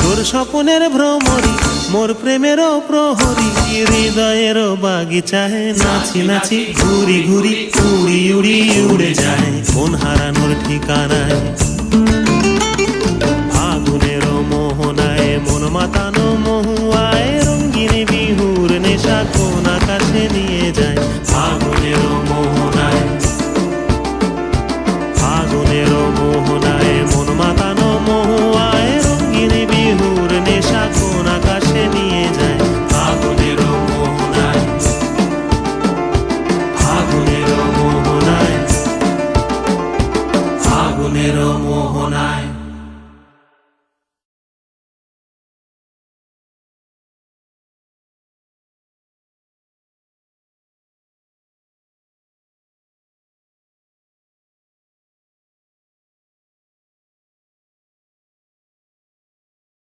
তোর স্বপ্নের ভ্রমরি মোর প্রেমেরও প্রহরী, হৃদয়েরও বাগিচায় নাচি নাচি ঘুরি ঘুরি উড়ি উড়ি উড়ে যায় মন হারানোর ঠিকানায়। ফাগুনেরও মোহনায় মন মাতানো